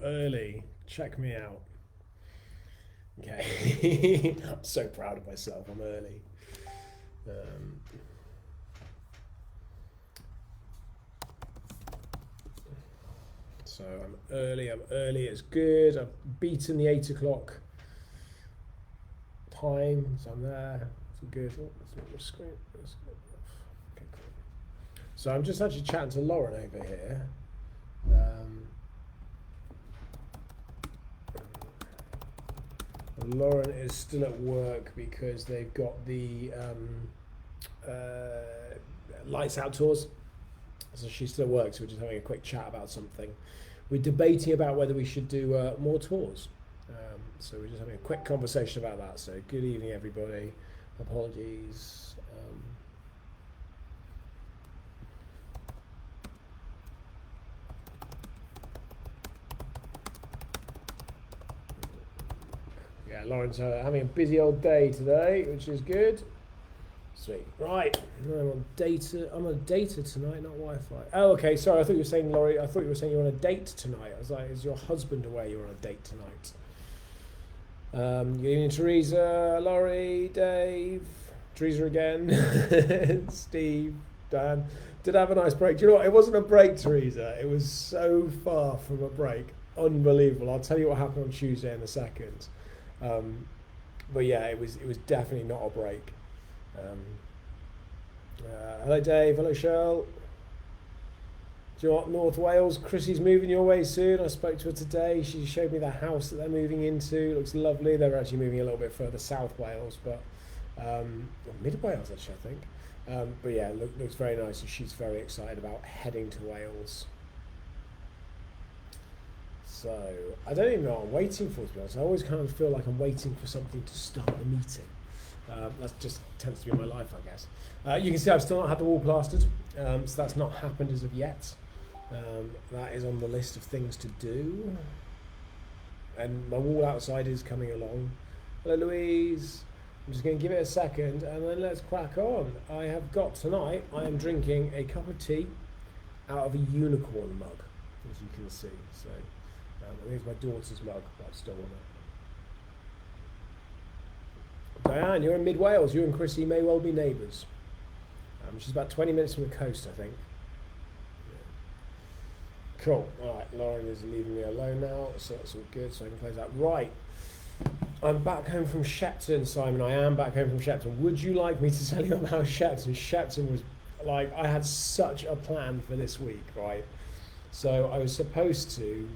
early. Check me out. Okay. I'm so proud of myself. I'm early. Um, so I'm early. I'm early. It's good. I've beaten the 8 o'clock time, so I'm there. It's good. Oh, that's not my screen. That's good. Okay, cool. So I'm just actually chatting to Lauren over here. Lauren is still at work because they've got the lights out tours. So she's still at work, so we're just having a quick chat about something. We're debating about whether we should do more tours. So we're just having a quick conversation about that. So good evening, everybody. Apologies. Yeah, Lauren's having a busy old day today, which is good. Sweet. Right. I'm on data. I'm on data tonight, not Wi-Fi. Oh, okay. Sorry, I thought you were saying, Laurie. I thought you were saying you're on a date tonight. I was like, is your husband away? You're on a date tonight. Good evening, Teresa, Laurie, Dave, Teresa again, Steve, Dan. Did have a nice break. Do you know what? It wasn't a break, Teresa. It was so far from a break. Unbelievable. I'll tell you what happened on Tuesday in a second. But yeah, it was definitely not a break. Hello, Dave. Hello, Cheryl. Do you know what, North Wales? Chrissy's moving your way soon. I spoke to her today. She showed me the house that they're moving into. It looks lovely. They're actually moving a little bit further south Wales, but mid Wales actually, I think. But yeah, looks very nice, and she's very excited about heading to Wales. So I don't even know what I'm waiting for, to be honest. I always kind of feel like I'm waiting for something to start the meeting. That just tends to be my life, I guess. You can see I've still not had the wall plastered, so that's not happened as of yet. That is on the list of things to do. And my wall outside is coming along. Hello, Louise. I'm just going to give it a second and then let's crack on. I have got tonight, I am drinking a cup of tea out of a unicorn mug, as you can see. So I think it's my daughter's mug, but I've stolen it. Diane, you're in mid Wales. You and Chrissy may well be neighbours. She's about 20 minutes from the coast, I think. Yeah. Cool. All right, Lauren is leaving me alone now, so that's all good. So I can close that. Right. I'm back home from Shepton, Simon. I am back home from Shepton. Would you like me to tell you about Shepton? Shepton was like, I had such a plan for this week, right? So I was supposed to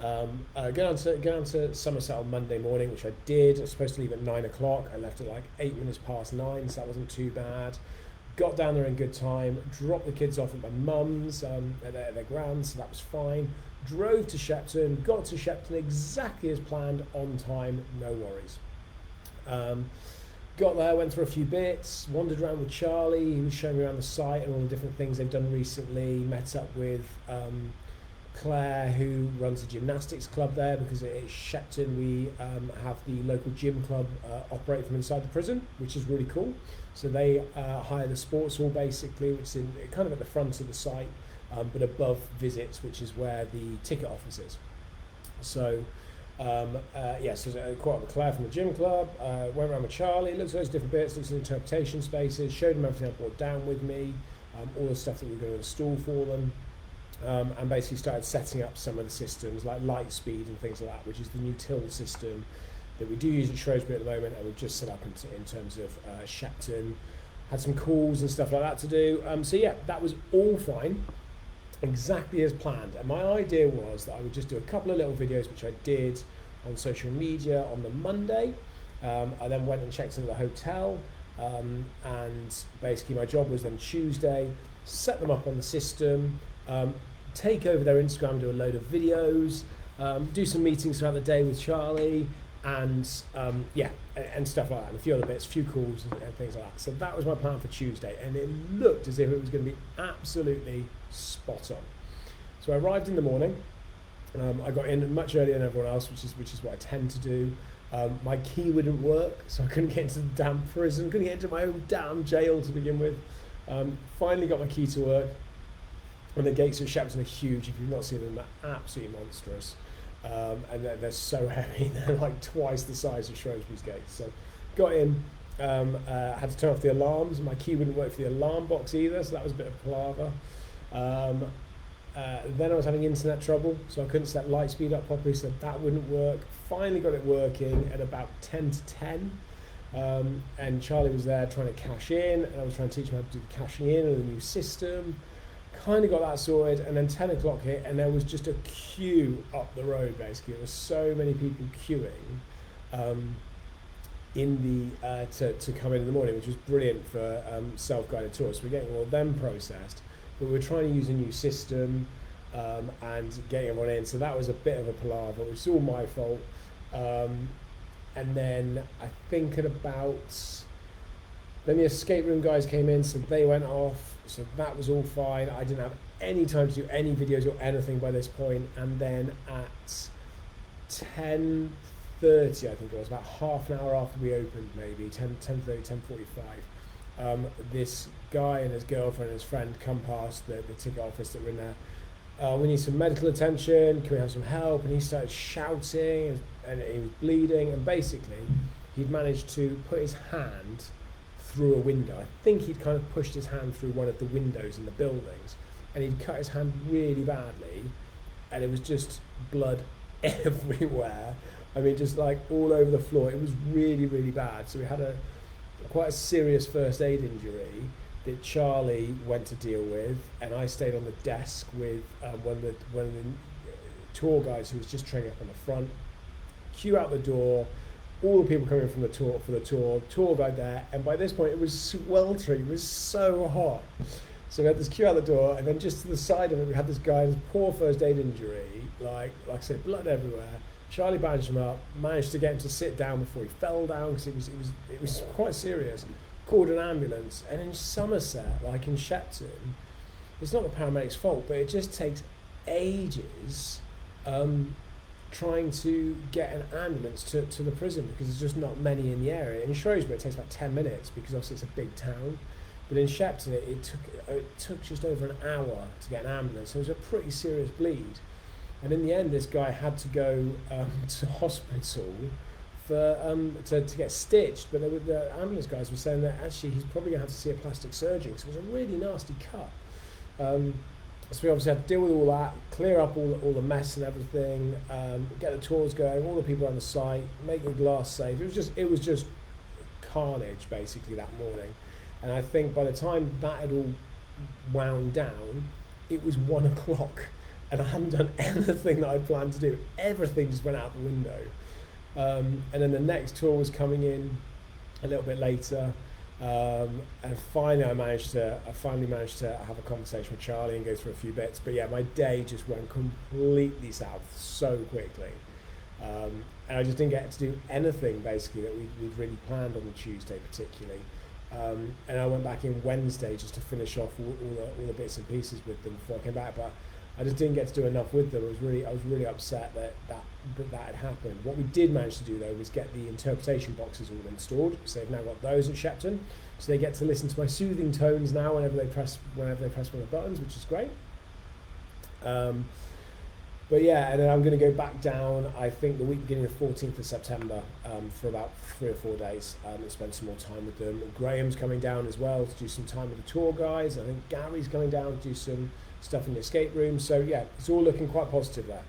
go down to Somerset on Monday morning, which I did. I was supposed to leave at 9 o'clock. I left at like 8 minutes past 9, so that wasn't too bad. Got down there in good time, dropped the kids off at my mum's at their grand, so that was fine. Drove to Shepton, got to Shepton exactly as planned, on time, no worries. Got there, went through a few bits, wandered around with Charlie. He was showing me around the site and all the different things they've done recently. Met up with Claire, who runs a gymnastics club there, because at Shepton we have the local gym club operate from inside the prison, which is really cool. So they hire the sports hall basically, which is in, kind of at the front of the site, but above visits, which is where the ticket office is. So so caught up with Claire from the gym club, went around with Charlie, looked at those different bits, looked at the interpretation spaces, showed them everything I brought down with me, all the stuff that we we're going to install for them. And basically started setting up some of the systems like light speed and things like that, which is the new till system that we do use at Shrewsbury at the moment, and we've just set up in terms of Shepton. Had some calls and stuff like that to do. So yeah, that was all fine, exactly as planned. And my idea was that I would just do a couple of little videos, which I did on social media on the Monday. I then went and checked into the hotel, and basically my job was then Tuesday, set them up on the system, take over their Instagram, do a load of videos, do some meetings throughout the day with Charlie, and and stuff like that, and a few other bits, a few calls and things like that. So that was my plan for Tuesday, and it looked as if it was going to be absolutely spot on. So I arrived in the morning. I got in much earlier than everyone else, which is what I tend to do. My key wouldn't work, so I couldn't get into the damn prison, couldn't get into my own damn jail to begin with. Finally got my key to work. And the gates of Shepton are huge. If you've not seen them, they're absolutely monstrous. and they're so heavy. They're like twice the size of Shrewsbury's gates. So got in, had to turn off the alarms. My key wouldn't work for the alarm box either, so that was a bit of palaver. Then I was having internet trouble, so I couldn't set light speed up properly, so that wouldn't work. Finally got it working at about 10 to 10. And Charlie was there trying to cash in, and I was trying to teach him how to do the cashing in and the new system. Kind of got that sorted, and then 10 o'clock hit, and there was just a queue up the road. Basically, there were so many people queuing in the to come in the morning, which was brilliant for self-guided tours. So we're getting all of them processed, but we're trying to use a new system and getting everyone in. So that was a bit of a palaver, which is all my fault. And then I think at about, then the escape room guys came in, so they went off, so that was all fine. I didn't have any time to do any videos or anything by this point. And then at 10:30, I think it was, about half an hour after we opened, maybe 10:30, 10:45, this guy and his girlfriend and his friend come past the ticket office that were in there. We need some medical attention, can we have some help? And he started shouting, and he was bleeding, and basically he'd managed to put his hand through a window. I think he'd kind of pushed his hand through one of the windows in the buildings, and he'd cut his hand really badly, and it was just blood everywhere. I mean, just like all over the floor. It was really, really bad. So we had quite a serious first aid injury that Charlie went to deal with, and I stayed on the desk with one of the tour guides who was just training up on the front. Queue out the door, all the people coming from the tour guide there, and by this point it was sweltering, it was so hot. So we had this queue out the door, and then just to the side of it we had this guy with poor first aid injury, like I said, blood everywhere. Charlie bandaged him up, managed to get him to sit down before he fell down, because it was quite serious. Called an ambulance, and in Somerset, like in Shepton, it's not the paramedics' fault, but it just takes ages trying to get an ambulance to the prison, because there's just not many in the area. In Shrewsbury it takes about 10 minutes because obviously it's a big town, but in Shepton it took just over an hour to get an ambulance. So it was a pretty serious bleed, and in the end this guy had to go to hospital to get stitched, but the ambulance guys were saying that actually he's probably going to have to see a plastic surgeon, because it was a really nasty cut. So we obviously had to deal with all that, clear up all the mess and everything, get the tours going, all the people on the site, make the glass safe. It was just carnage basically that morning. And I think by the time that had all wound down, it was 1 o'clock, and I hadn't done anything that I planned to do. Everything just went out the window. And then the next tour was coming in a little bit later, and finally I managed to have a conversation with Charlie and go through a few bits. But yeah, my day just went completely south so quickly, and I just didn't get to do anything basically that we'd really planned on the Tuesday particularly. And I went back in Wednesday just to finish off all the bits and pieces with them before I came back, but I just didn't get to do enough with them. I was really upset that had happened. What we did manage to do though was get the interpretation boxes all installed, so they've now got those at Shepton, so they get to listen to my soothing tones now whenever they press one of the buttons, which is great. But yeah, and then I'm going to go back down, I think the week beginning of 14th of September, for about 3 or 4 days, and spend some more time with them. And Graham's coming down as well to do some time with the tour guides. I think Gary's coming down to do some stuff in the escape room. So yeah, it's all looking quite positive there.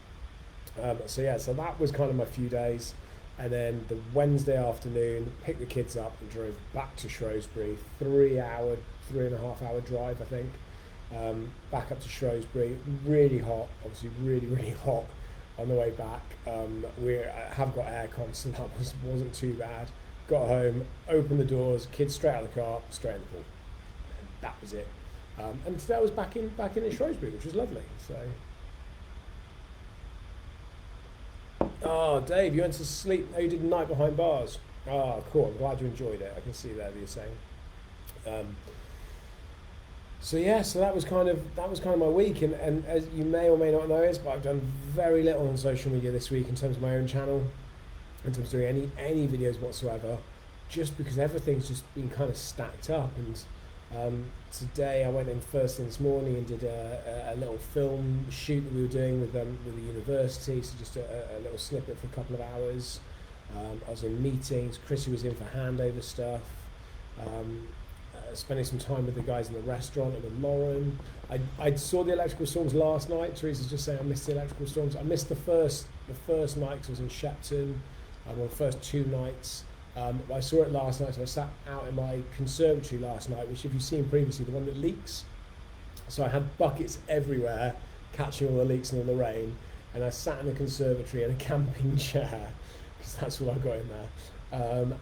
So that was kind of my few days. And then the Wednesday afternoon, picked the kids up and drove back to Shrewsbury, 3.5 hour drive, I think. Back up to Shrewsbury, really hot, obviously really, really hot on the way back. I have got aircon, so that wasn't too bad. Got home, opened the doors, kids straight out of the car, straight in the pool. That was it. And today I was back in Shrewsbury, which was lovely. So, oh, Dave, you went to sleep. Oh, you did Night Behind Bars. Oh, cool. I'm glad you enjoyed it. I can see there that you're saying. So that was kind of my week, and as you may or may not know this, but I've done very little on social media this week in terms of my own channel, in terms of doing any videos whatsoever, just because everything's just been kind of stacked up, and Today I went in first thing this morning and did a little film shoot that we were doing with the university, so just a little snippet for a couple of hours. I was in meetings. Chrissy was in for handover stuff. Spending some time with the guys in the restaurant and with Lauren. I saw the electrical storms last night. Teresa's just saying I missed the electrical storms. I missed the first night because I was in Shepton. On the first 2 nights. I saw it last night, so I sat out in my conservatory last night, which if you've seen previously, the one that leaks. So I had buckets everywhere, catching all the leaks and all the rain, and I sat in the conservatory in a camping chair, because that's all I got in there.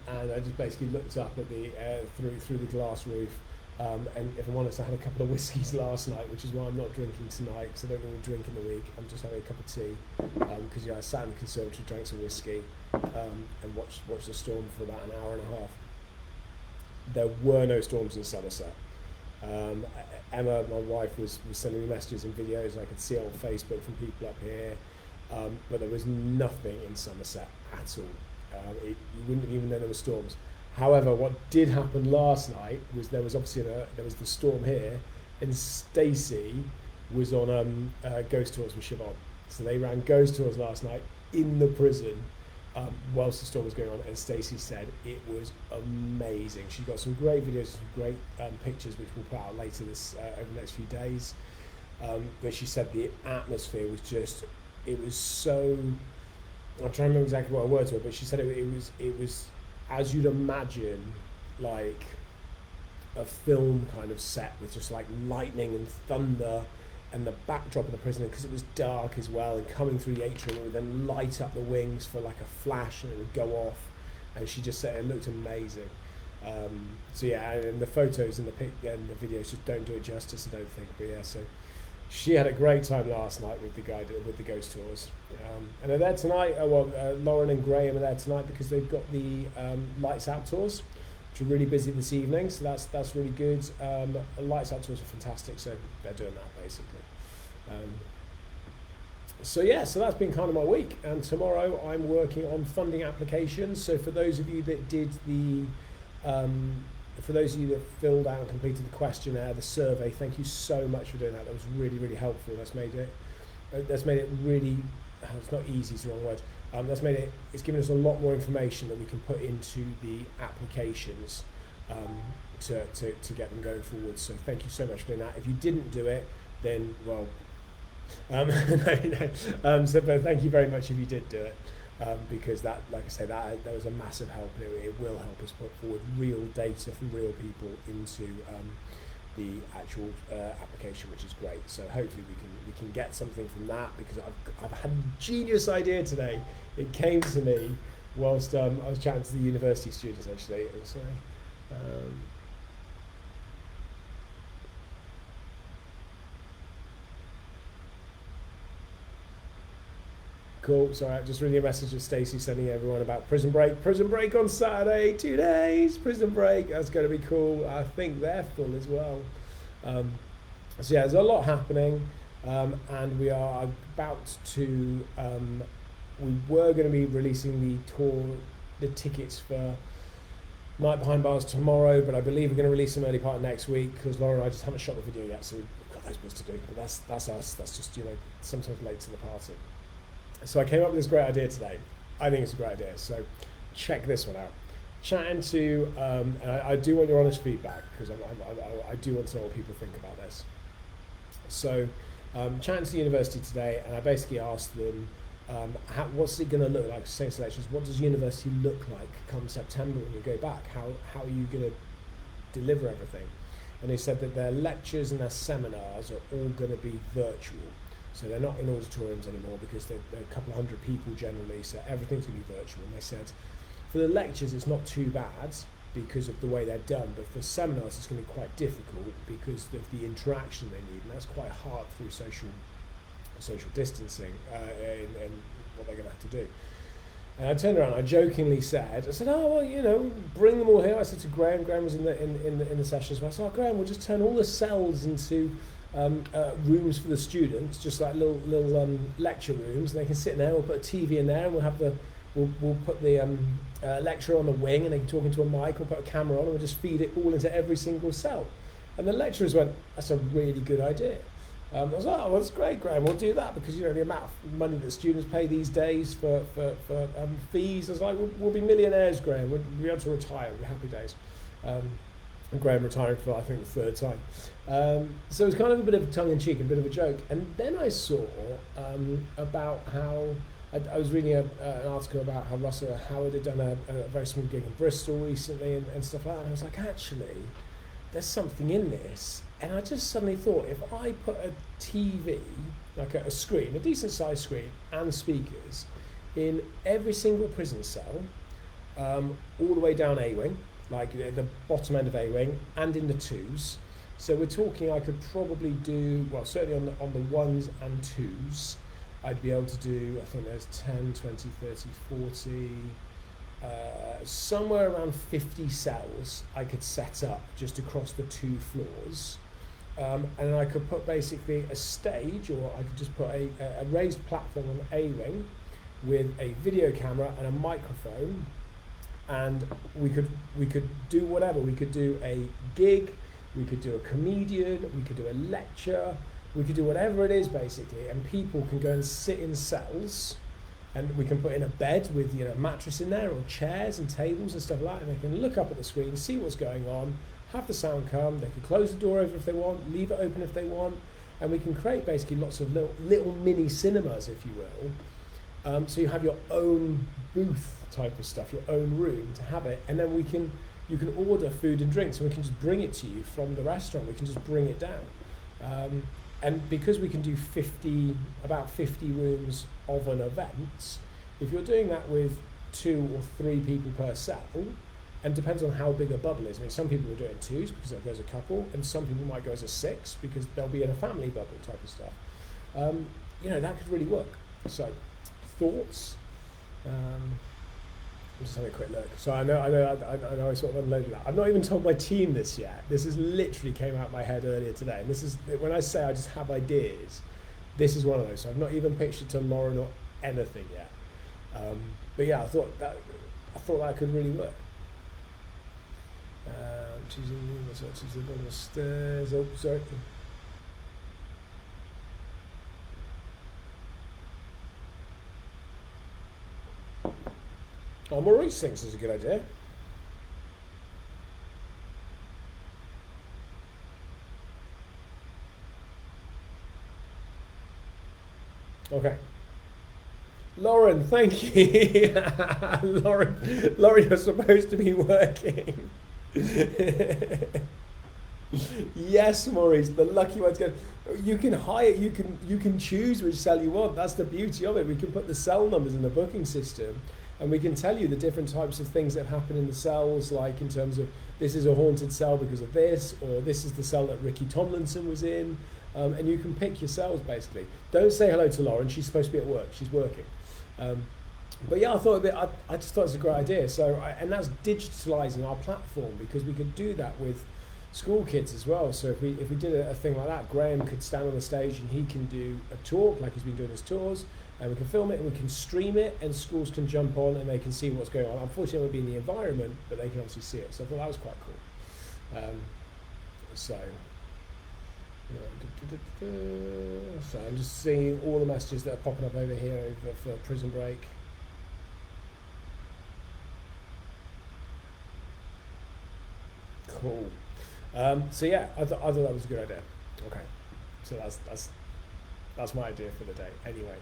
And I just basically looked up at the through the glass roof. And if I'm honest, I had a couple of whiskies last night, which is why I'm not drinking tonight, because I don't really drink in the week. I'm just having a cup of tea, because I sat in the conservatory, drank some whiskey, and watched the storm for about an hour and a half. There were no storms in Somerset. Emma, my wife, was sending me messages and videos, and I could see it on Facebook from people up here, but there was nothing in Somerset at all. You wouldn't even know there were storms. However, what did happen last night was there was obviously there was the storm here, and Stacey was on ghost tours with Siobhan. So they ran ghost tours last night in the prison whilst the storm was going on, and Stacey said it was amazing. She got some great videos, some great pictures, which we'll put out later over the next few days. But she said the atmosphere was just, it was so, I'm trying to remember exactly what her words were, but she said it was as you'd imagine, like a film kind of set with just like lightning and thunder, and the backdrop of the prison, because it was dark as well, and coming through the atrium, it would then light up the wings for like a flash, and it would go off. And she just said it looked amazing. So yeah, and the photos and the videos just don't do it justice, I don't think. But yeah, so she had a great time last night with the ghost tours, and they're there tonight. Lauren and Graham are there tonight because they've got the lights out tours, which are really busy this evening. So that's really good. Lights out tours are fantastic, so they're doing that basically. So yeah, so that's been kind of my week. And tomorrow I'm working on funding applications. So for those of you that did for those of you that filled out and completed the questionnaire, the survey, thank you so much for doing that. That was really, really helpful. That's made it really, it's not easy, it's the wrong word. It's given us a lot more information that we can put into the applications to get them going forward. So thank you so much for doing that. If you didn't do it, then, well, but thank you very much if you did do it. Because that, like I say, that was a massive help, and it will help us put forward real data from real people into the actual application, which is great. So hopefully we can get something from that, because I've had a genius idea today. It came to me whilst I was chatting to the university students actually. Sorry. Cool. Sorry, I'm just reading a message of Stacey sending everyone about Prison Break. Prison Break on Saturday, 2 days. Prison Break. That's going to be cool. I think they're full as well. So yeah, there's a lot happening, and we are about to. We were going to be releasing the tickets for Night Behind Bars tomorrow, but I believe we're going to release them early part of next week, because Laura and I just haven't shot the video yet, so we've got those bits to do. But that's us. That's just, sometimes late to the party. So I came up with this great idea today. I think it's a great idea. So check this one out. Chatting to, and I do want your honest feedback, because I do want to know what people think about this. So chatting to the university today, and I basically asked them, what's it going to look like, saying selections, what does university look like come September when you go back? How are you going to deliver everything? And they said that their lectures and their seminars are all going to be virtual. So they're not in auditoriums anymore, because they're a couple of hundred people generally, so everything's going to be virtual. And they said for the lectures it's not too bad because of the way they're done, but for seminars it's going to be quite difficult because of the interaction they need, and that's quite hard through social distancing and what they're going to have to do. And I turned around, I jokingly said, oh well, bring them all here. I said to Graham was in the session as well. I said, Graham, we'll just turn all the cells into rooms for the students, just like little lecture rooms, and they can sit in there. We'll put a TV in there, and we'll put the lecturer on the wing, and they can talk into a mic. We'll put a camera on, and we'll just feed it all into every single cell. And the lecturers went, that's a really good idea. I was like, oh, well, that's great, Graham, we'll do that, because, the amount of money that students pay these days for fees, I was like, we'll be millionaires, Graham, we'll be able to retire, we'll be happy days. And Graham retiring for, I think, the third time. So it was kind of a bit of tongue-in-cheek, a bit of a joke. And then I saw about how, I was reading an article about how Russell Howard had done a very small gig in Bristol recently and stuff like that, and I was like, actually, there's something in this. And I just suddenly thought, if I put a TV, like a screen, a decent sized screen, and speakers in every single prison cell, all the way down A-wing, like the bottom end of A-wing, and in the twos. So we're talking, I could probably do, well, certainly on the ones and twos, I'd be able to do, I think there's 10, 20, 30, 40, somewhere around 50 cells I could set up just across the 2 floors. And I could put basically a stage, or I could just put a raised platform on A-wing with a video camera and a microphone, and we could do whatever. We could do a gig, we could do a comedian, we could do a lecture, we could do whatever it is basically, and people can go and sit in cells, and we can put in a bed with a mattress in there, or chairs and tables and stuff like that, and they can look up at the screen, see what's going on, have the sound come, they can close the door over if they want, leave it open if they want, and we can create basically lots of little mini cinemas, if you will. So you have your own booth type of stuff, your own room to have it, and then you can order food and drinks, and we can just bring it to you from the restaurant. We can just bring it down, and because we can do about 50 rooms of an event, if you're doing that with 2 or 3 people per cell, and depends on how big a bubble is. I mean, some people will do it in 2s because they'll go as a couple, and some people might go as a 6 because they'll be in a family bubble type of stuff. That could really work. So, thoughts? I'm just having a quick look. So I know I sort of unloaded that. I've not even told my team this yet. This has literally came out of my head earlier today. And this is, when I say I just have ideas, this is one of those. So I've not even pitched it to Lauren or anything yet. But yeah, I thought that could really work. Choosing the bottom of the stairs. Oh, sorry. Oh, Maurice thinks it's a good idea. Okay. Lauren, thank you. Lauren, you're supposed to be working. Yes, Maurice, the lucky one's going. You can hire. You can choose which cell you want. That's the beauty of it. We can put the cell numbers in the booking system, and we can tell you the different types of things that happen in the cells, like in terms of this is a haunted cell because of this, or this is the cell that Ricky Tomlinson was in, and you can pick your cells basically. Don't say hello to Lauren. She's supposed to be at work. She's working. But yeah, I just thought it was a great idea. And that's digitalising our platform, because we could do that with school kids as well. So if we did a thing like that, Graham could stand on the stage and he can do a talk like he's been doing his tours, and we can film it and we can stream it, and schools can jump on and they can see what's going on. Unfortunately, it would be in the environment, but they can obviously see it. So I thought that was quite cool. So I'm just seeing all the messages that are popping up over here for Prison Break. Cool. So yeah, I thought that was a good idea. Okay, so that's my idea for the day. Anyway,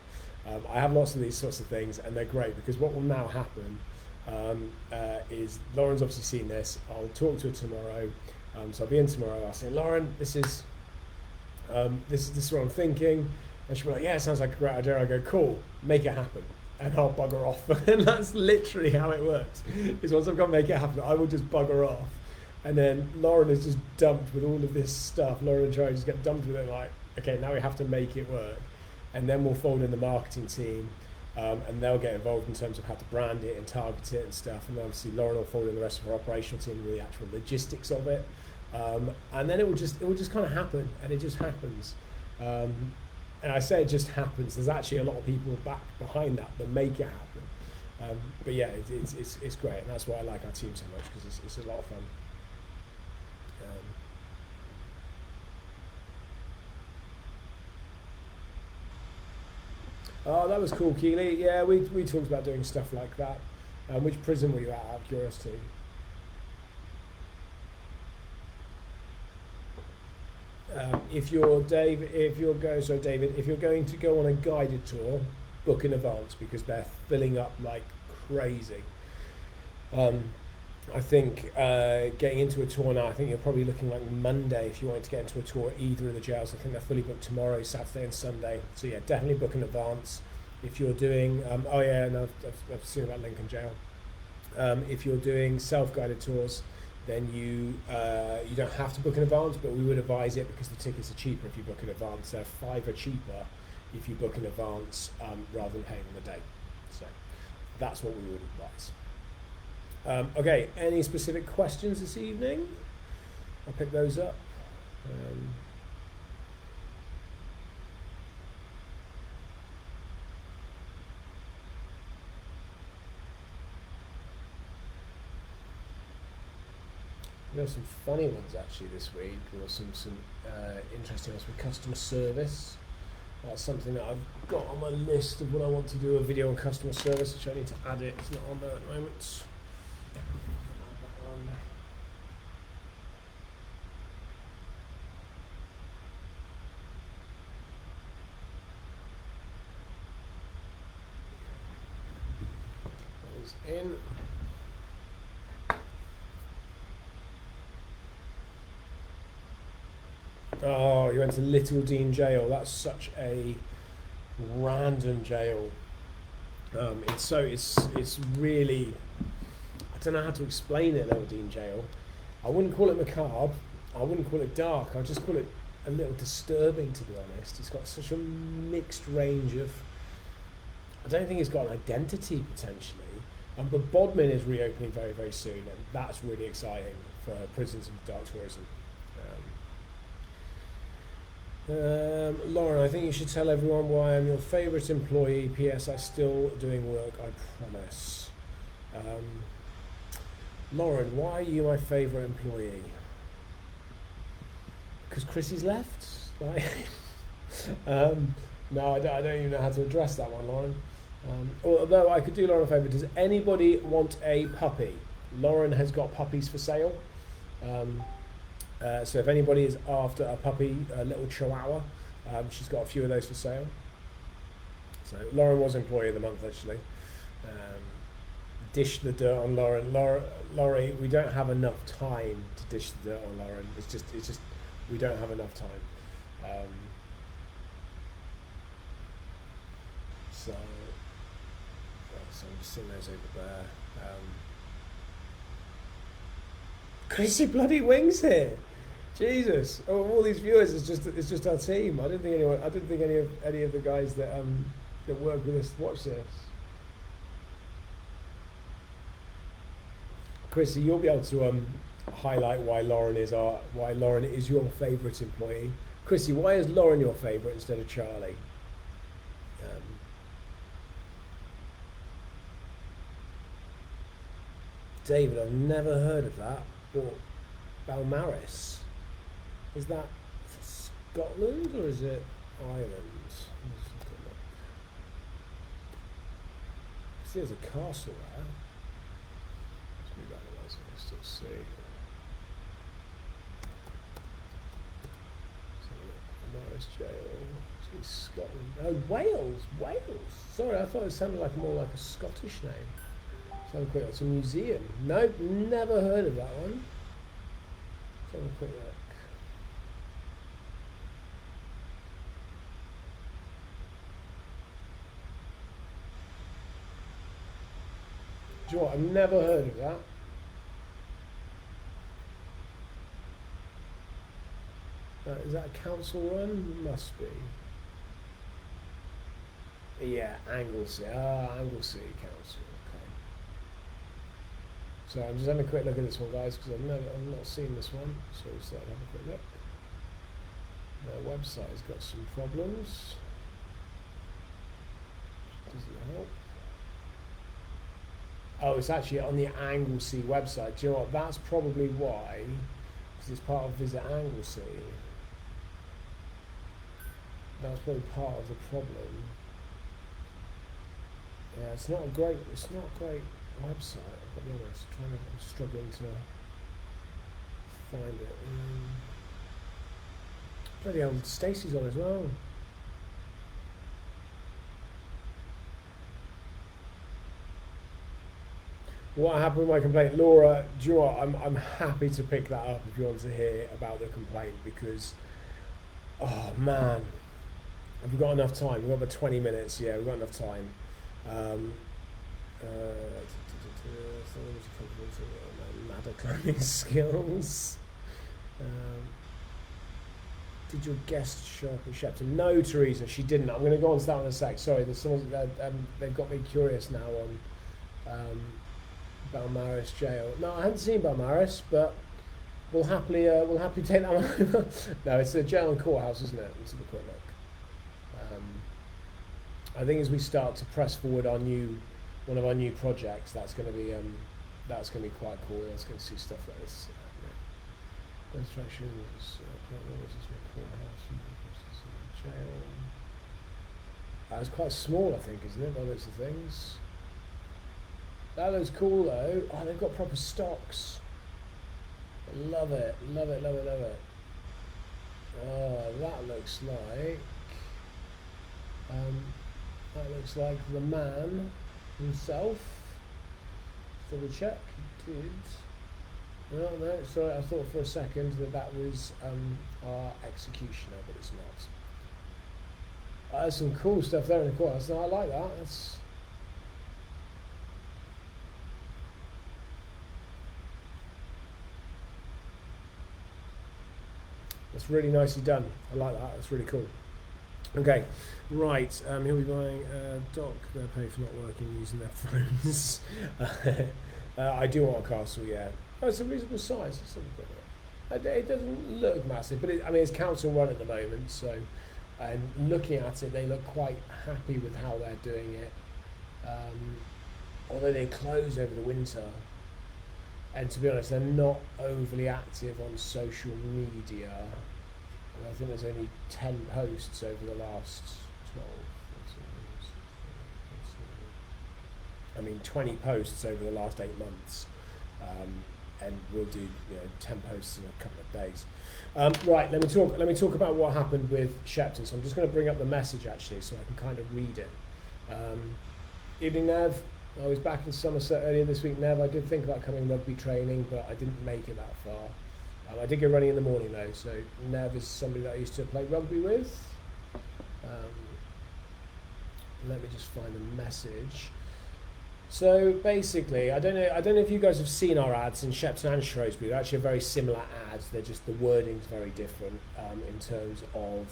I have lots of these sorts of things, and they're great, because what will now happen is Lauren's obviously seen this. I'll talk to her tomorrow. So I'll be in tomorrow. I'll say, Lauren, this is what I'm thinking, and she'll be like, yeah, it sounds like a great idea. I go, cool, make it happen, and I'll bugger off. And that's literally how it works. Is once I've got to make it happen, I will just bugger off. And then Lauren is just dumped with all of this stuff. Lauren and Charlie just get dumped with it, like, okay, now we have to make it work. And then we'll fold in the marketing team, and they'll get involved in terms of how to brand it and target it and stuff. And obviously Lauren will fold in the rest of her operational team with the actual logistics of it. And then it will just kind of happen, and it just happens. And I say it just happens. There's actually a lot of people back behind that make it happen. But yeah, it's great, and that's why I like our team so much, because it's a lot of fun. Oh, that was cool, Keely. Yeah, we talked about doing stuff like that. Which prison were you at, out of curiosity? If you're Dave, if you're go, so David, if you're going to go on a guided tour, book in advance because they're filling up like crazy. Um, I think getting into a tour now, I think you're probably looking like Monday if you wanted to get into a tour at either of the jails. I think they're fully booked tomorrow, Saturday and Sunday. So yeah, definitely book in advance. If you're doing, oh yeah, no, I've seen about Lincoln Jail. If you're doing self-guided tours, then you don't have to book in advance, but we would advise it because the tickets are cheaper if you book in advance. They're £5 cheaper if you book in advance rather than paying on the day. So that's what we would advise. Okay, any specific questions this evening? I'll pick those up. There were some funny ones actually this week. There were some interesting ones with customer service. That's something that I've got on my list of when I want to do a video on customer service, which I need to add it. It's not on there at the moment. That is in. Oh, you went to Little Dean Jail. That's such a random jail. It's really, I don't know how to explain it. Little Dean Jail. I wouldn't call it macabre. I wouldn't call it dark. I'd just call it a little disturbing, to be honest. It's got such a mixed range of. I don't think it's got an identity potentially. But Bodmin is reopening very, very soon, and that's really exciting for prisons and dark tourism. Lauren, I think you should tell everyone why I'm your favourite employee. P.S. I'm still doing work, I promise. Lauren, why are you my favourite employee? Because Chrissy's left? Like, no, I don't even know how to address that one, Lauren. Although I could do Lauren a favour. Does anybody want a puppy? Lauren has got puppies for sale. So if anybody is after a puppy, a little chihuahua, she's got a few of those for sale. So Lauren was employee of the month actually. Dish the dirt on Lauren. Laurie, we don't have enough time to dish the dirt on Lauren. It's just we don't have enough time. So I'm just seeing those over there. Chrissy bloody Wings here. Jesus! Oh, all these viewers, it's just our team. I didn't think any of the guys that work with us watch this. Chrissy, you'll be able to highlight why Lauren is your favourite employee. Chrissy, why is Lauren your favourite instead of Charlie? David, I've never heard of that. Or Balmaris. Is that Scotland or is it Ireland? See, there's a castle there. Let's move that away so I can still see. Balmaris Jail. Scotland. Oh, Wales. Wales. Sorry, I thought it sounded like more like a Scottish name. So quick, it's a museum. Nope, never heard of that one. Let's have a quick look. Do you know what? I've never heard of that. Is that a council run? Must be. Yeah, Anglesey. Anglesey Council. So I'm just having a quick look at this one, guys, because I've not seen this one. So let's have a quick look. Their website has got some problems. Does it help? Oh, it's actually on the Anglesey website. Do you know what? That's probably why, because it's part of Visit Anglesey. That's probably part of the problem. Yeah, it's not a great website. I've got to be honest. I'm struggling to find it. Bloody hell, Stacey's on as well. What happened with my complaint, Laura? Do you know what? I'm happy to pick that up if you want to hear about the complaint because, oh man, have we got enough time? We've got about 20 minutes. Yeah, we've got enough time. Um, ladder climbing skills. Um, did your guest show up at Shepton? No, Teresa, she didn't. I'm going to go on to that in a sec. Sorry, there's someone they've got me curious now on Balmaris jail. No, I haven't seen Balmaris, but we'll happily take that one over. No, it's the jail and courthouse, isn't it? Let's have a quick look. I think as we start to press forward one of our new projects, that's going to be quite cool. Let's go see stuff like this. Instructions, jail. It's quite small, I think, isn't it? By those things. That looks cool though. Oh, they've got proper stocks. Love it, love it, love it, love it. Oh, that looks like. That looks like the man himself. Double check. Did. No, no, sorry, I thought for a second that was our executioner, but it's not. There's some cool stuff there in the courthouse. No, I like that. That's really nicely done. I like that. That's really cool. Okay, right. He'll be buying Doc. They're paid for not working using their phones. I do want a castle. Yeah. Oh, it's a reasonable size. It doesn't look massive, but it's council run at the moment. So, and looking at it, they look quite happy with how they're doing it. Although they close over the winter, and to be honest, they're not overly active on social media. I think there's only 10 posts over the last 20 posts over the last 8 months, and we'll do 10 posts in a couple of days. Right, let me talk about what happened with Shepton. So I'm just going to bring up the message actually, so I can kind of read it. Evening, Nev. I was back in Somerset earlier this week, Nev. I did think about coming rugby training, but I didn't make it that far. I did go running in the morning though, so Nev is somebody that I used to play rugby with. Let me just find the message. So basically, I don't know if you guys have seen our ads in Shepton and Shrewsbury. They're actually very similar ads. They're just the wording's very different in terms of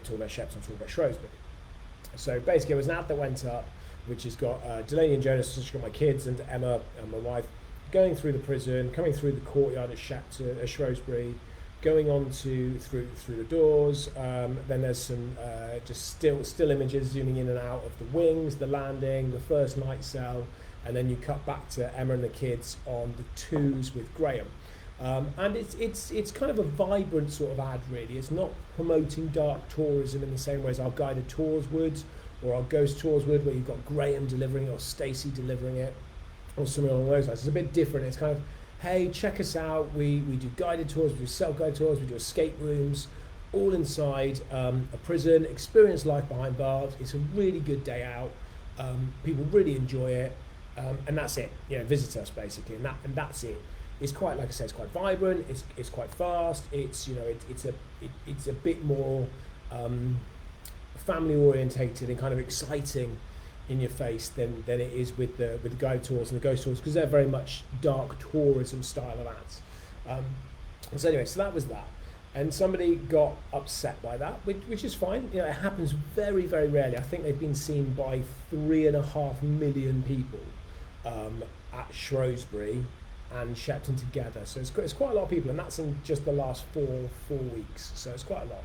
talking about Shepton, talking about Shrewsbury. So basically, it was an ad that went up, which has got Delaney and Jonas, which has got my kids and Emma and my wife, going through the prison, coming through the courtyard at Shrewsbury, going on through the doors. Then there's some just still images zooming in and out of the wings, the landing, the first night cell, and then you cut back to Emma and the kids on the twos with Graham. And it's kind of a vibrant sort of ad really. It's not promoting dark tourism in the same way as our guided tours would, or our ghost tours would, where you've got Graham delivering it or Stacey delivering it, or something along those lines. It's a bit different. It's kind of, hey, check us out. We do guided tours, we do self-guided tours, we do escape rooms, all inside a prison, experience life behind bars. It's a really good day out. People really enjoy it, and that's it. Visit us basically, and that's it. It's quite, like I said, it's quite vibrant. It's quite fast. It's it's a bit more family orientated and kind of exciting in your face than it is with the guided tours and the ghost tours, because they're very much dark tourism style of ads. So anyway, so that was that, and somebody got upset by that, which is fine. It happens very, very rarely. I think they've been seen by 3.5 million people at Shrewsbury and Shepton together. So it's quite a lot of people, and that's in just the last four weeks. So it's quite a lot.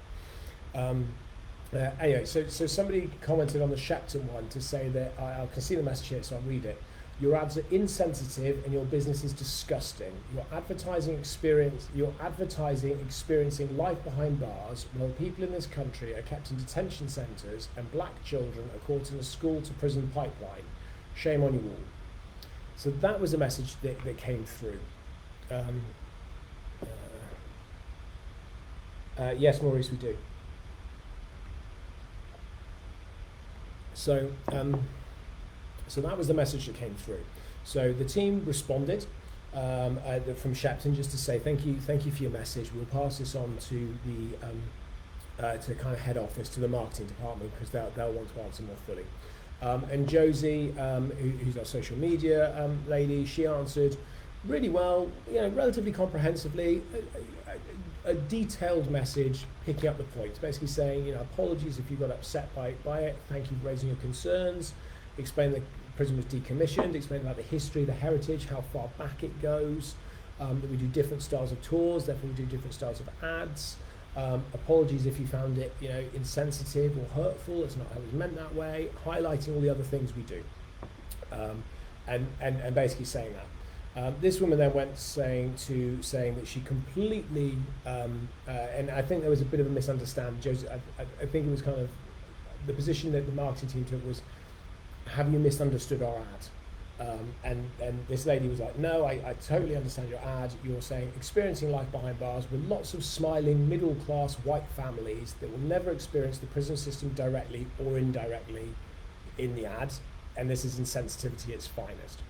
Anyway, so somebody commented on the Shepton one to say that I can see the message here, so I'll read it. Your ads are insensitive and your business is disgusting. You're advertising experiencing life behind bars while people in this country are kept in detention centres and black children are caught in a school to prison pipeline. Shame on you all. So that was the message that came through. Yes, Maurice, we do. So that was the message that came through. So the team responded from Shepton just to say thank you for your message. We'll pass this on to the to kind of head office, to the marketing department, because they'll want to answer more fully. And Josie, who's our social media lady, she answered really well, relatively comprehensively, a detailed message picking up the points, basically saying, apologies if you got upset by it, thank you for raising your concerns, explain the prison was decommissioned, explain about the history, the heritage, how far back it goes, that we do different styles of tours, therefore we do different styles of ads. Apologies if you found it, insensitive or hurtful. It's not how it was meant that way. Highlighting all the other things we do, and basically saying that. This woman then went saying that she completely, and I think there was a bit of a misunderstanding. Josie, I think it was kind of the position that the marketing team took was, have you misunderstood our ad? And this lady was like, no, I totally understand your ad. You're saying experiencing life behind bars with lots of smiling middle-class white families that will never experience the prison system directly or indirectly in the ad, and this is insensitivity at its finest.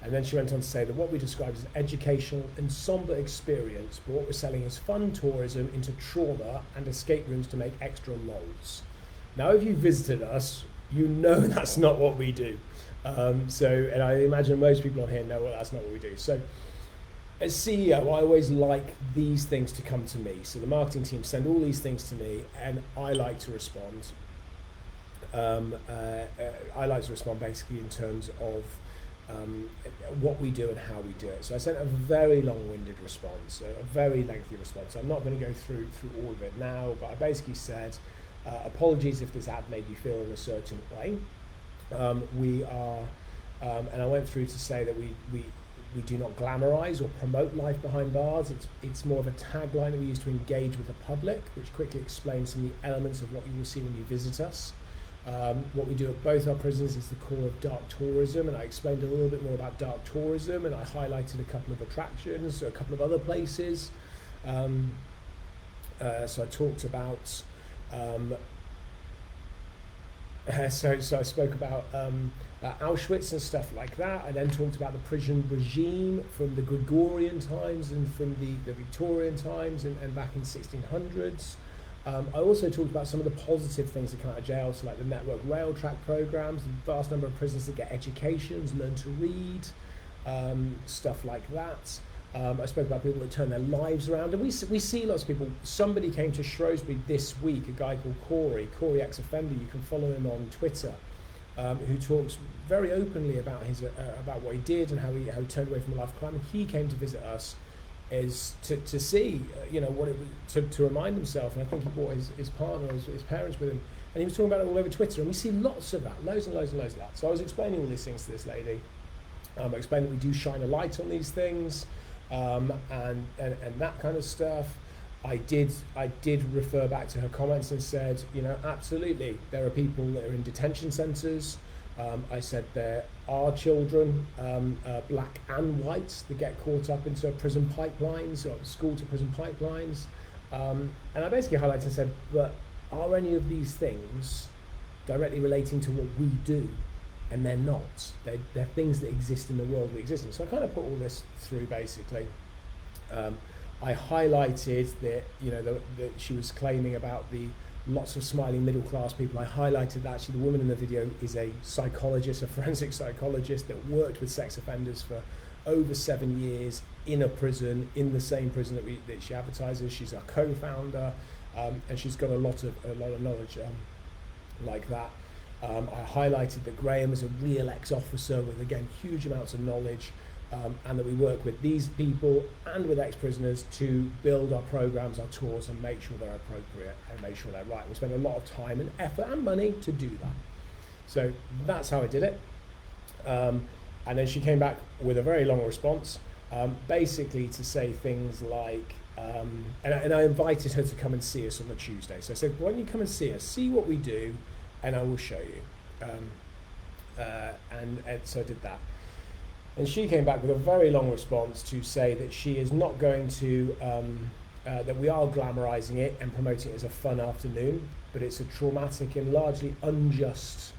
And then she went on to say that what we described as an educational and somber experience, but what we're selling is fun tourism into trauma and escape rooms to make extra lols. Now, if you visited us, you know that's not what we do. And I imagine most people on here know that's not what we do. So as CEO, I always like these things to come to me. So the marketing team send all these things to me, and I like to respond. I like to respond basically in terms of what we do and how we do it. So I sent a very long-winded response, a very lengthy response. I'm not going to go through all of it now, but I basically said, apologies if this ad made you feel in a certain way. We are, and I went through to say that we do not glamorize or promote life behind bars. It's more of a tagline that we use to engage with the public, which quickly explains some of the elements of what you will see when you visit us. What we do at both our prisons is the core of dark tourism, and I explained a little bit more about dark tourism, and I highlighted a couple of attractions, a couple of other places. So I talked about, so I spoke about Auschwitz and stuff like that. I then talked about the prison regime from the Gregorian times and from the Victorian times and back in 1600s. I also talked about some of the positive things that come out of jail, so like the network rail track programs, the vast number of prisoners that get educations, learn to read, stuff like that. I spoke about people that turn their lives around, and we see lots of people. Somebody came to Shrewsbury this week, a guy called Corey ex-offender. You can follow him on Twitter, who talks very openly about about what he did and how he turned away from a life of crime. And he came to visit us is to see, what it was, to remind himself, and I think he brought his partner, his parents with him, and he was talking about it all over Twitter, and we see lots of that, loads and loads and loads of that. So I was explaining all these things to this lady. I explained that we do shine a light on these things, and that kind of stuff. I did refer back to her comments and said, absolutely, there are people that are in detention centres. I said there are children, black and white, that get caught up into prison pipelines or school to prison pipelines. And I basically highlighted and said, but are any of these things directly relating to what we do? And they're not. They're things that exist in the world we exist in. So I kind of put all this through basically. I highlighted that, that she was claiming about the lots of smiling middle class people. I highlighted that actually the woman in the video is a psychologist, a forensic psychologist that worked with sex offenders for over 7 years in a prison, in the same prison that she advertises. She's our co-founder, and she's got a lot of knowledge like that. I highlighted that Graham is a real ex-officer with, again, huge amounts of knowledge, and that we work with these people and with ex-prisoners to build our programs, our tours, and make sure they're appropriate and make sure they're right. We spend a lot of time and effort and money to do that. So that's how I did it. And then she came back with a very long response, basically to say things like, and I invited her to come and see us on the Tuesday. So I said, why don't you come and see us, see what we do, and I will show you. And so I did that. And she came back with a very long response to say that she is not going to, that we are glamorizing it and promoting it as a fun afternoon, but it's a traumatic and largely unjust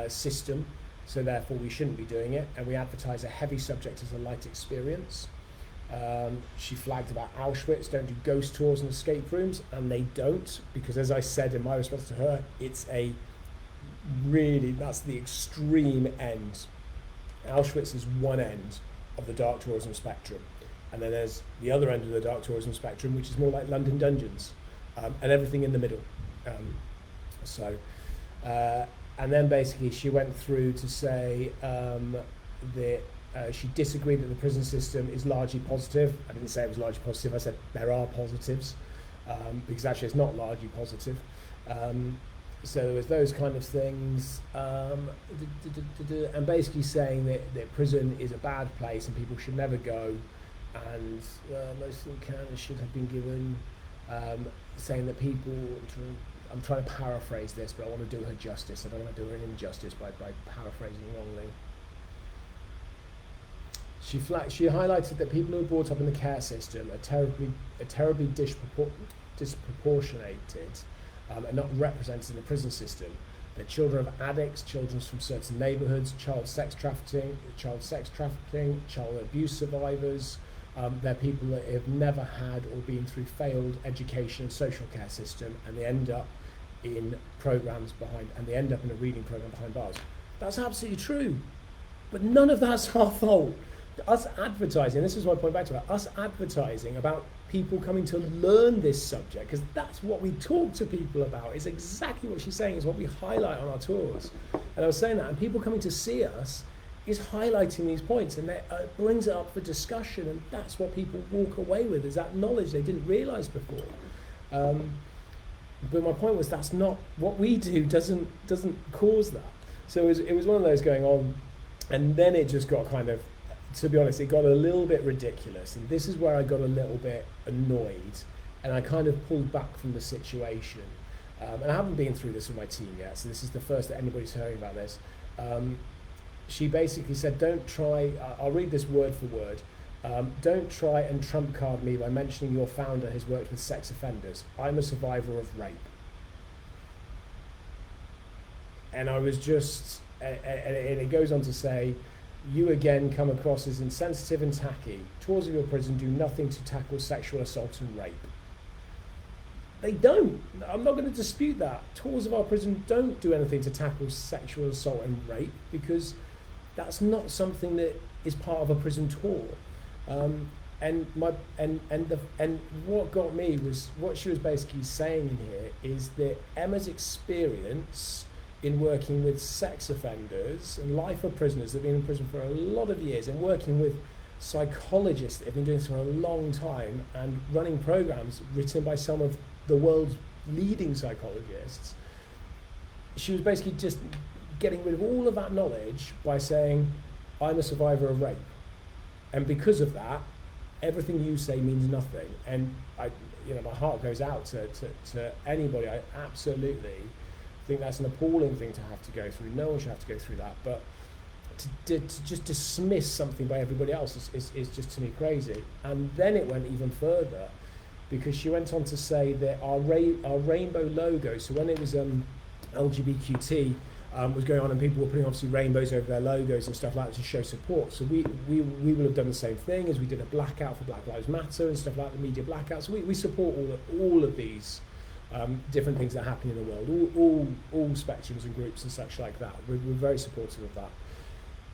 system, so therefore we shouldn't be doing it, and we advertise a heavy subject as a light experience. She flagged about Auschwitz, don't do ghost tours and escape rooms, and they don't, because as I said in my response to her, it's a really, that's the extreme end. Auschwitz is one end of the dark tourism spectrum, and then there's the other end of the dark tourism spectrum, which is more like London dungeons, and everything in the middle. And then basically she went through to say that she disagreed that the prison system is largely positive. I didn't say it was largely positive, I said there are positives, because actually it's not largely positive. So there was those kind of things, and basically saying that prison is a bad place and people should never go, and most encounters should have been given, saying that people, I'm trying to paraphrase this, but I want to do her justice. I don't want to do her an injustice by paraphrasing wrongly. She highlighted that people who are brought up in the care system are terribly disproportionated and not represented in the prison system. They're children of addicts, children from certain neighbourhoods, child sex trafficking, child abuse survivors. They're people that have never had or been through failed education and social care system, and they end up in programs and they end up in a reading program behind bars. That's absolutely true, but none of that's our fault. Us advertising, this is my point back to her, us advertising about people coming to learn this subject, because that's what we talk to people about. It's exactly what she's saying, is what we highlight on our tours. And I was saying that, and people coming to see us is highlighting these points, and that brings it up for discussion, and that's what people walk away with, is that knowledge they didn't realise before. But my point was, that's not what we do, doesn't cause that. So it was one of those going on, and then it just got kind of, to be honest, it got a little bit ridiculous, and this is where I got a little bit annoyed, and I kind of pulled back from the situation. And I haven't been through this with my team yet, so this is the first that anybody's hearing about this. She basically said, don't try, I'll read this word for word, don't try and trump card me by mentioning your founder has worked with sex offenders. I'm a survivor of rape. And I was just, and it goes on to say, you again come across as insensitive and tacky. Tours of your prison do nothing to tackle sexual assault and rape. They don't. I'm not going to dispute that. Tours of our prison don't do anything to tackle sexual assault and rape, because that's not something that is part of a prison tour. And what got me was, what she was basically saying here is that Emma's experience in working with sex offenders and lifer prisoners that have been in prison for a lot of years, and working with psychologists that have been doing this for a long time, and running programs written by some of the world's leading psychologists, she was basically just getting rid of all of that knowledge by saying, I'm a survivor of rape, and because of that, everything you say means nothing. And my heart goes out to anybody. I absolutely think that's an appalling thing to have to go through. No one should have to go through that, but to just dismiss something by everybody else is just, to me, crazy. And then it went even further, because she went on to say that our rainbow logo, so when it was LGBTQT was going on, and people were putting obviously rainbows over their logos and stuff like that to show support, so we will have done the same thing, as we did a blackout for Black Lives Matter and stuff like that, the media blackouts. So we support all of these different things that happen in the world, all spectrums and groups and such like that. We're very supportive of that.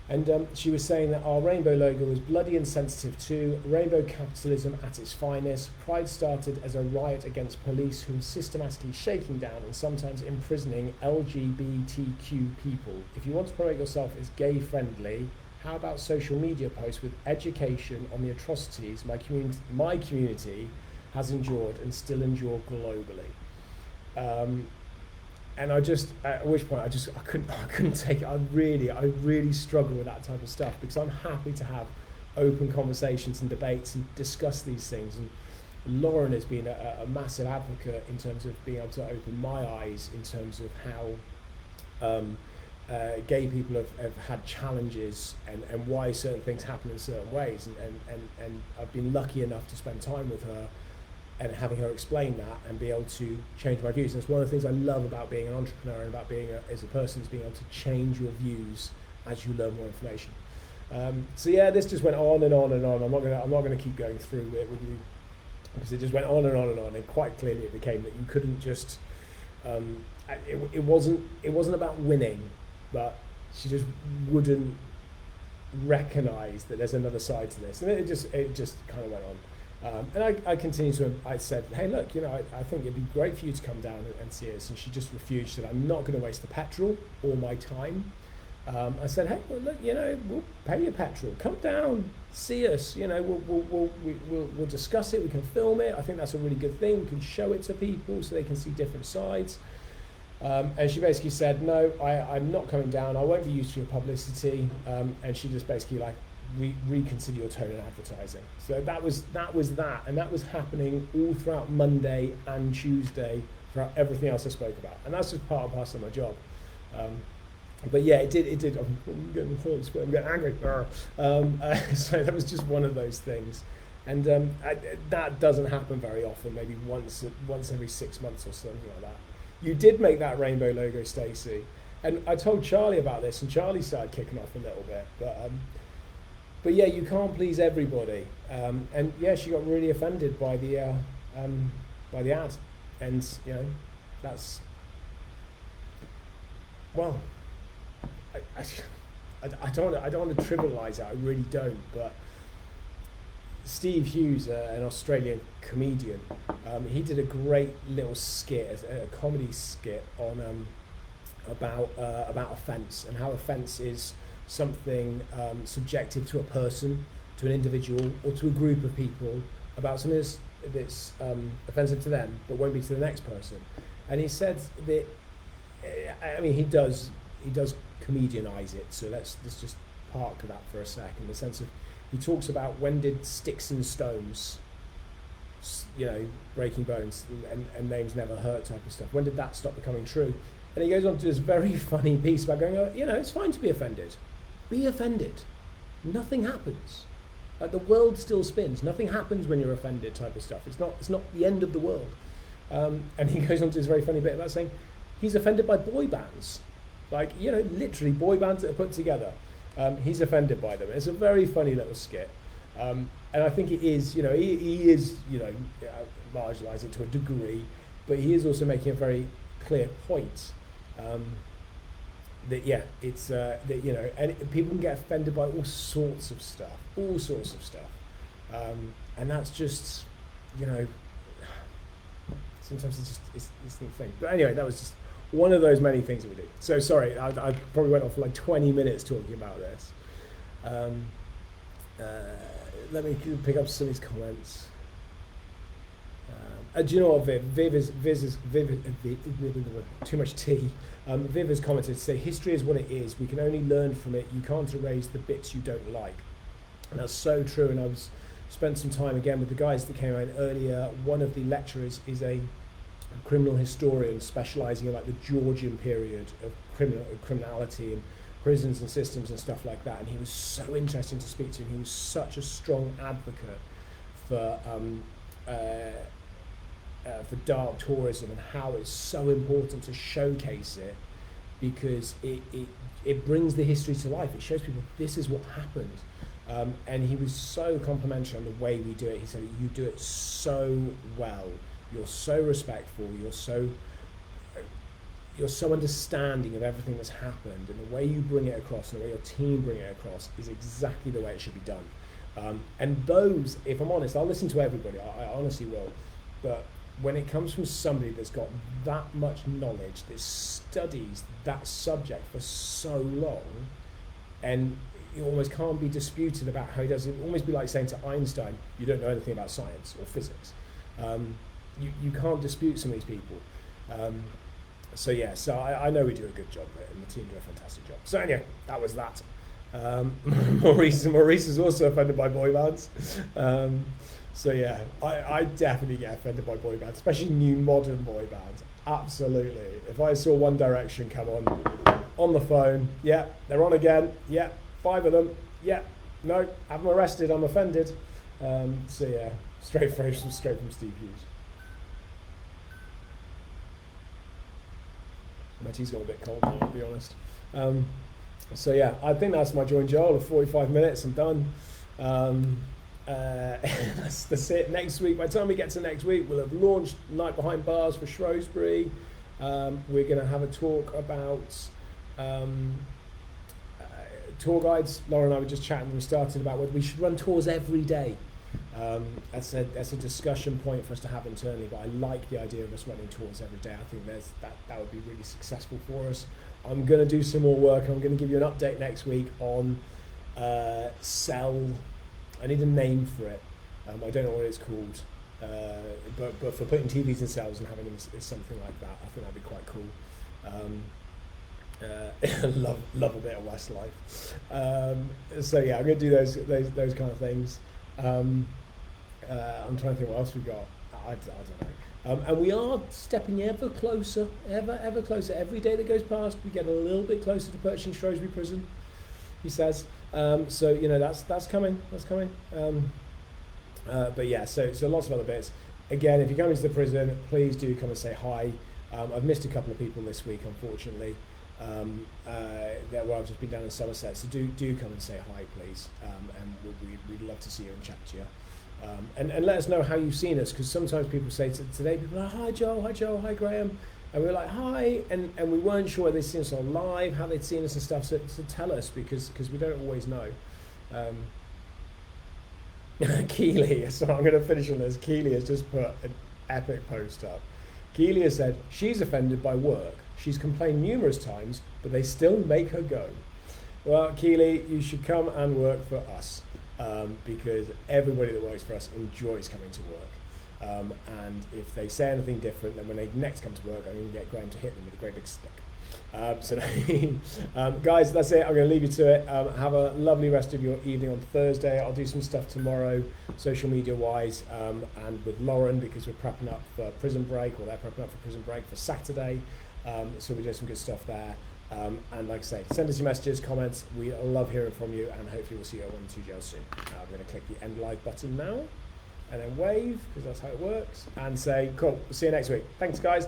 And she was saying that our rainbow logo was bloody insensitive too, rainbow capitalism at its finest. Pride started as a riot against police who were systematically shaking down and sometimes imprisoning LGBTQ people. If you want to promote yourself as gay friendly, how about social media posts with education on the atrocities my community has endured and still endure globally? and I just, at which point I couldn't take it. I really struggle with that type of stuff, because I'm happy to have open conversations and debates and discuss these things. And Lauren has been a massive advocate in terms of being able to open my eyes in terms of how gay people have had challenges, and why certain things happen in certain ways. And I've been lucky enough to spend time with her and having her explain that and be able to change my views. And it's one of the things I love about being an entrepreneur and about being as a person, is being able to change your views as you learn more information. So yeah, this just went on and on and on. I'm not gonna keep going through it with you, because it just went on and on and on, and quite clearly it became that you couldn't just. It wasn't about winning, but she just wouldn't recognise that there's another side to this, and it just kind of went on. And I continued to. I said, hey, look, I think it'd be great for you to come down and see us. And she just refused. She said, I'm not going to waste the petrol or my time. I said, hey, well, look, we'll pay your petrol. Come down, see us. We'll discuss it. We can film it. I think that's a really good thing. We can show it to people so they can see different sides. And she basically said, no, I'm not coming down. I won't be used for your publicity. And she just basically reconsider your tone in advertising. So that was that, and that was happening all throughout Monday and Tuesday, throughout everything else I spoke about. And that's just part and parcel of my job. But yeah, it did. I'm getting hot, I'm getting angry. So that was just one of those things. And that doesn't happen very often, maybe once every 6 months or something like that. You did make that rainbow logo, Stacey. And I told Charlie about this, and Charlie started kicking off a little bit. But yeah, you can't please everybody. And yeah, she got really offended by the ad. And that's, well, I don't want to trivialise it, I really don't, but Steve Hughes, an Australian comedian, he did a great little skit, a comedy skit on about offence, and how offence is something subjective to a person, to an individual, or to a group of people, about something that's offensive to them but won't be to the next person. And he said that, I mean, he does comedianize it, so let's just park that for a sec, in the sense of, he talks about, when did sticks and stones, breaking bones and names never hurt type of stuff, when did that stop becoming true? And he goes on to this very funny piece about going, it's fine to be offended. Be offended. Nothing happens. Like, the world still spins. Nothing happens when you're offended type of stuff. It's not the end of the world. And he goes on to this very funny bit about saying he's offended by boy bands. Like, literally boy bands that are put together. He's offended by them. It's a very funny little skit. And I think it is, he is, marginalising to a degree, but he is also making a very clear point. That it's and people can get offended by all sorts of stuff, and that's just, sometimes it's the thing. But anyway, that was just one of those many things that we do. So sorry, I probably went on for like 20 minutes talking about this. Let me pick up some of these comments. Do you know what, Viv? Viv is too much tea. Viv has commented to say, history is what it is. We can only learn from it. You can't erase the bits you don't like. And that's so true. And I've spent some time again with the guys that came out earlier. One of the lecturers is a criminal historian specialising in like the Georgian period of criminality and prisons and systems and stuff like that. And he was so interesting to speak to. And he was such a strong advocate for dark tourism, and how it's so important to showcase it, because it brings the history to life. It shows people this is what happened. And he was so complimentary on the way we do it. He said, you do it so well. You're so respectful. You're so understanding of everything that's happened, and the way you bring it across and the way your team bring it across is exactly the way it should be done. And those, if I'm honest, I'll listen to everybody. I honestly will. But when it comes from somebody that's got that much knowledge, that studies that subject for so long, and it almost can't be disputed about how he does it, it would almost be like saying to Einstein, you don't know anything about science or physics. You can't dispute some of these people. So yeah, so I know we do a good job of it, and the team do a fantastic job. So anyway, that was that. Maurice is also offended by boy bands. So yeah, I definitely get offended by boy bands, especially new modern boy bands. Absolutely. If I saw One Direction come on the phone, yeah, they're on again. Yeah, 5 of them. Yeah, no, have them arrested. I'm offended. So yeah, straight from Steve Hughes. My tea's got a bit cold now, to be honest. So yeah, I think that's my join Joel of 45 minutes. I'm done. That's it. Next week, by the time we get to next week, we'll have launched Night Behind Bars for Shrewsbury. We're going to have a talk about tour guides. Laura and I were just chatting when we started about whether we should run tours every day. That's a discussion point for us to have internally, but I like the idea of us running tours every day. I think that would be really successful for us. I'm going to do some more work. I'm going to give you an update next week on cell. I need a name for it. I don't know what it's called, but for putting TVs in cells and having them is something like that. I think that'd be quite cool. Love a bit of Westlife. So yeah, I'm going to do those kind of things. I'm trying to think what else we got. I don't know. And we are stepping ever closer. Every day that goes past, we get a little bit closer to purchasing Shrewsbury Prison, he says. So you know that's coming. But yeah, so lots of other bits. Again, if you come into the prison, please do come and say hi. I've missed a couple of people this week, unfortunately. I've just been down in Somerset, so do come and say hi, please. And we'd love to see you and chat to you. And let us know how you've seen us, because sometimes people say today, people are like, hi Joel, hi Graham. And we're like, hi, and we weren't sure whether they'd seen us on live, how they'd seen us and stuff, so tell us, because we don't always know. Keely, so I'm going to finish on this. Keely has just put an epic post up. Keely has said, she's offended by work. She's complained numerous times, but they still make her go. Well, Keely, you should come and work for us, because everybody that works for us enjoys coming to work. And if they say anything different, then when they next come to work, I'm going to get Graham to hit them with a great big stick. Guys, that's it. I'm going to leave you to it. Have a lovely rest of your evening on Thursday. I'll do some stuff tomorrow, social media wise, and with Lauren, because we're prepping up for Prison Break, or they're prepping up for Prison Break for Saturday. So we're doing some good stuff there. And like I say, send us your messages, comments. We love hearing from you, and hopefully we'll see you at 1-2 Joe soon. I'm going to click the end live button now, and then wave, because that's how it works, and say, cool, we'll see you next week. Thanks, guys.